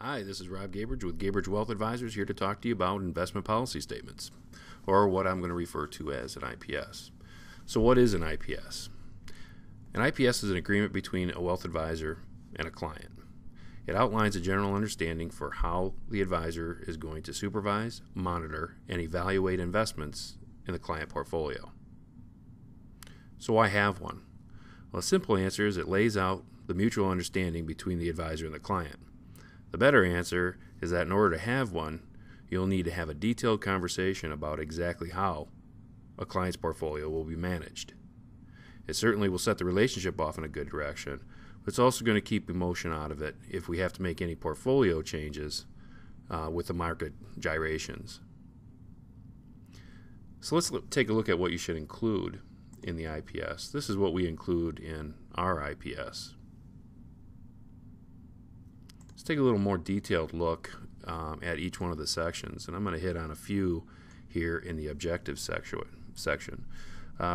Hi, this is Rob Gabridge with Gabridge Wealth Advisors here to talk to you about investment policy statements, or what I'm going to refer to as an IPS. So what is an IPS? An IPS is an agreement between a wealth advisor and a client. It outlines a general understanding for how the advisor is going to supervise, monitor, and evaluate investments in the client portfolio. So why have one? Well, a simple answer is it lays out the mutual understanding between the advisor and the client. The better answer is that in order to have one, you'll need to have a detailed conversation about exactly how a client's portfolio will be managed. It certainly will set the relationship off in a good direction, but it's also going to keep emotion out of it if we have to make any portfolio changes with the market gyrations. So let's take a look at what you should include in the IPS. This is what we include in our IPS. Let's take a little more detailed look at each one of the sections, and I'm going to hit on a few here in the objectives section.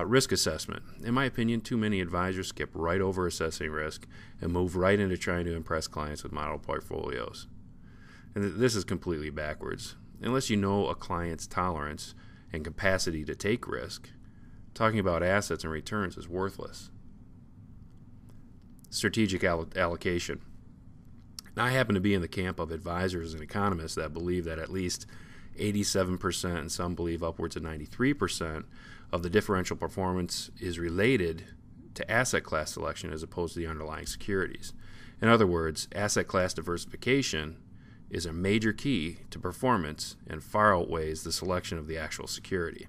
Risk assessment. In my opinion, too many advisors skip right over assessing risk and move right into trying to impress clients with model portfolios. And this is completely backwards. Unless you know a client's tolerance and capacity to take risk, talking about assets and returns is worthless. Strategic allocation. Now, I happen to be in the camp of advisors and economists that believe that at least 87%, and some believe upwards of 93%, of the differential performance is related to asset class selection as opposed to the underlying securities. In other words, asset class diversification is a major key to performance and far outweighs the selection of the actual security.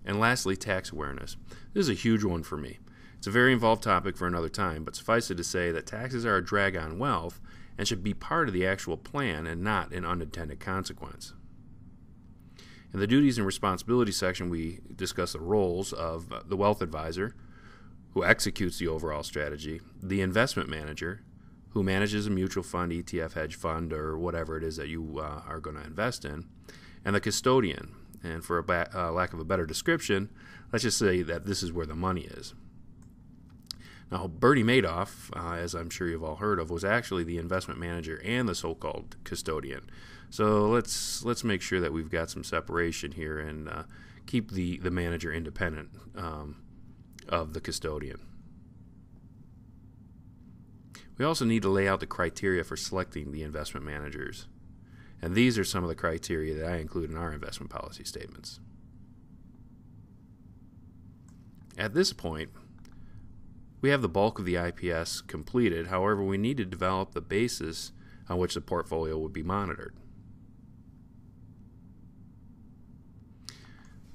And lastly, tax awareness. This is a huge one for me. It's a very involved topic for another time, but suffice it to say that taxes are a drag on wealth and should be part of the actual plan and not an unintended consequence. In the duties and responsibilities section, we discuss the roles of the wealth advisor, who executes the overall strategy, the investment manager, who manages a mutual fund, ETF, hedge fund, or whatever it is that you are going to invest in, and the custodian. And for lack of a better description, let's just say that this is where the money is. Now, Bernie Madoff, as I'm sure you've all heard of, was actually the investment manager and the so-called custodian. So let's make sure that we've got some separation here and keep the manager independent of the custodian. We also need to lay out the criteria for selecting the investment managers. And these are some of the criteria that I include in our investment policy statements. At this point, we have the bulk of the IPS completed. However, we need to develop the basis on which the portfolio would be monitored.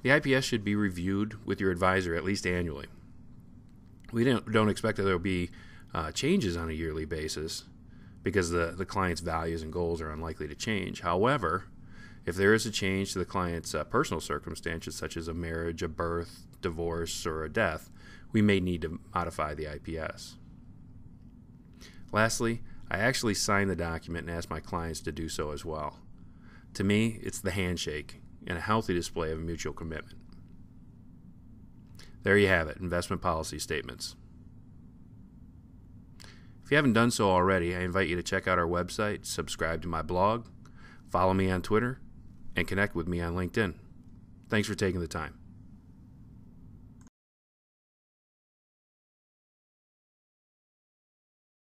The IPS should be reviewed with your advisor at least annually. We don't expect that there will be changes on a yearly basis because the client's values and goals are unlikely to change. However, if there is a change to the client's personal circumstances, such as a marriage, a birth, divorce, or a death, we may need to modify the IPS. Lastly, I actually sign the document and ask my clients to do so as well. To me, it's the handshake and a healthy display of mutual commitment. There you have it, investment policy statements. If you haven't done so already, I invite you to check out our website, subscribe to my blog, follow me on Twitter, and connect with me on LinkedIn. Thanks for taking the time.